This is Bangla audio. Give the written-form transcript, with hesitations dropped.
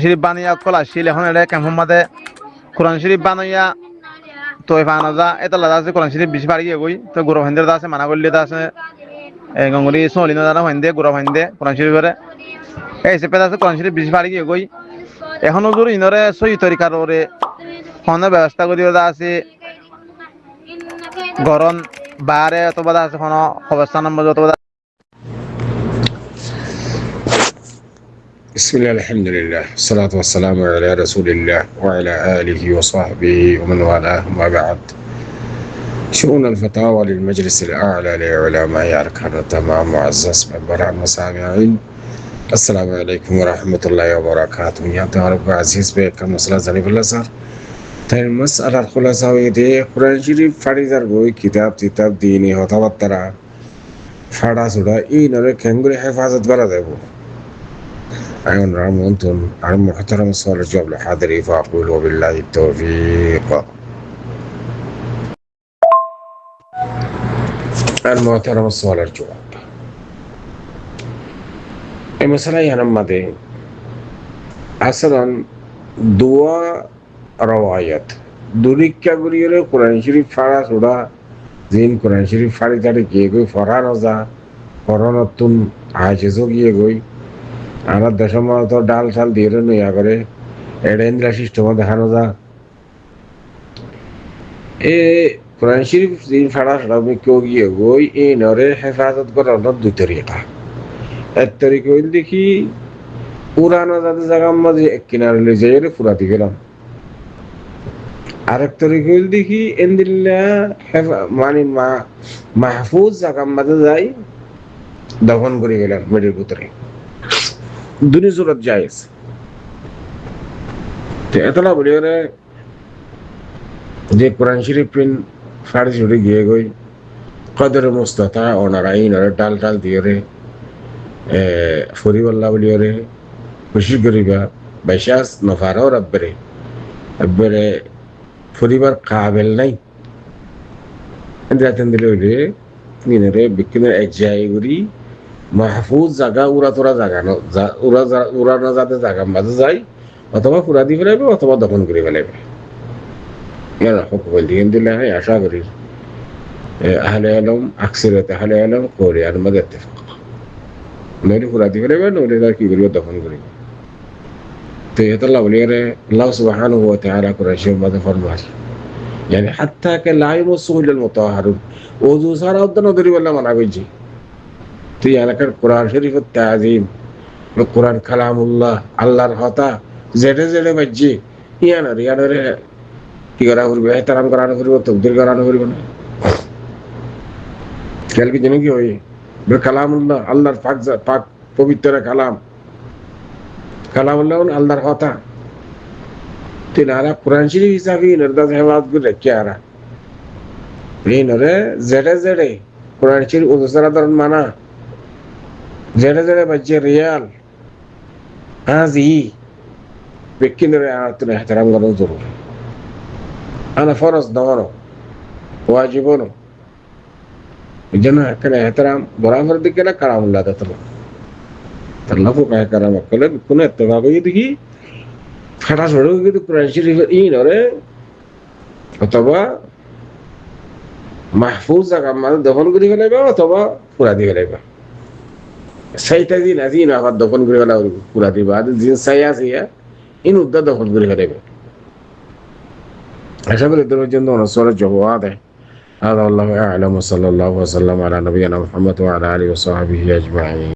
শরীফ বানিয়া কল আসছিল এখন এটা ক্যাম্পের মাঝে কোরআন শরীফ বানাইয়া তো ফানা যা এটা লাগা আছে কোরআন শরীফ বেশি বাড়িয়ে গই তো গৌরব হিন্দের আছে মানা করলে আছে গঙ্গুলি সোলিনো দানা হিন্দে গৌরব হিন্দে কোরআন শরীফের এই সে পেদা আছে কোরআন শরীফ বেশি বাড়িয়ে গই এখনো জোর ইনরে সই তরিকার ওরে ফোনের ব্যবস্থা করে দেওয়া আছে গরম বারে অথবা আছে কোনো অবস্থা নম্বর অথবা بسم الله الحمد لله والصلاة والسلام على رسول الله وعلى آله وصحبه ومن والاه ما بعد شؤون الفتاوى للمجلس الأعلى لعلماء أركان التمام معزز بران مسامعين السلام عليكم ورحمة الله وبركاته يا طالب عزيز بكم مسألة زنيب الله صار তাই মাসআলার খুলাসা হয়ে দিয়ে কোরআন শরীফ ফাড়িদার বই কিতাব দিনী হতাবাত্তারা ফাড়া ছুড়া এই নরে খেঙ্গুরে হেফাজত করা দেব أيون رمضان المحترم صار الجواب الحاضري فأقول وبالله التوفيق. المحترم صار الجواب المسألة ينمى أصلا دوا روايات দুরিকা গুলিয়ে কোরআন শরীফ ফাড়া ছুড়া জিন কোরআন শরীফ ফাড়ি তাড়ি গিয়ে গই ফরানো যা ফরানতুন আজেজো গিয়ে গই আমার দেশের তো ডাল ঠাল দিয়ে নইয়া করে এটা ইন্দ্রা সিস্টেম দেখানো যা এ কোরআন শরীফ জিন ফাড়া ছুড়া কেউ গিয়ে গই এই নরে হেফাজত করার দুই তরিকা এক তরিকা হইল দেখি পুরানো যাদের জায়গার মাঝে এক কিনারে লই যাই ফুরাতি গেলাম আরেক তরিকা হইল দেখি এন্দিল্লা মানে মাহফুজ জায়গার মাঝে যাই দফন করে গেলাম মেডির ভিতরে দুনি সুরত জায়েজ তো এতলা বলি ওরে যে কোরআন শরীফ পিন ফাড়ি ছুড়ে গিয়ে গই কদর মুস্তাতা ওনারা ইনরে টাল দিয়ে রে ফরিবাল্লাহ বলি ওরে খুশি করিবা বাইশাস নফারও রব্বরে এবারে পরিবার কাবেল নাই রাতেন দিলে হইলে নিনে বিকিনের এক জায়গায় মাহফুজ জায়গা উড়াতোরা জায়গা উড়ানো যাতে জায়গা মাঝে যায় অথবা ফুরা দিয়ে ফেলাইবে অথবা দফন করে ফেলাইবে দিলে হয় আশা করি আহলে আলম আকসিরতে আহলে আলম করে আর মাঝে নইলে ফুরা দিয়ে ফেলাইবে নইলে তার কি করিবে দফন করিবে তো এতলা বলি আল্লাহ সুবহানাহু ওয়া তাআলা কোরআন শরীফ মধ্যে ফরমান يعني حتى لا يمسه الا المطهرون ওযু ছাড়া উদ্দান ধরি বলে মানা কইছি তুই এলাকার কোরআন শরীফের তাজিম কোরআন কালামুল্লাহ আল্লাহর কথা জেডে বাজ্জি ইয়ানরে কি করা করবে এহতারাম করানো করবে তকদির করানো করবে না খেয়াল কি জানি কি হয় কালামুল্লাহ আল্লাহর পাক পবিত্র কালামুল্লাহ আল্লাহর কথা তিনারা কোরআন শরীফ হিসাবে নির্দেশ হেফাজত করে রেখে আরা এই নরে জেডে কোরআন শরীফ উদুসারা ধরন মানা জেডে বাজ্যে রিয়াল হাজি বেকি নরে আতুন এহতারাম করা জরুরি আনা ফরজ দহনো ওয়াজিবনো এজন্য এখানে এহতারাম বরাবর দিকে না কালামুল্লাহ দতলো আল্লাহ কো কায় কারাম কলে কোন ইত্তেফাক হই দেখি ফাটা ছড়ো কিন্তু কোরআন শরীফের ইনরে অথবা মাহফুজ জায়গা মানে দফন করে ফেলাইবা অথবা পুরা দিয়ে ফেলাইবা সেইটা দিন আজিন আবার দফন করে ফেলা পুরা দিবা আর জিন সাই আছে ইন উদ্দা দফন করে ফেলাইবা আশা করি তোর জন্য অনসর জবাব দেয় هذا والله أعلم وصلى الله وسلم على نبينا محمد وعلى آله وصحبه أجمعين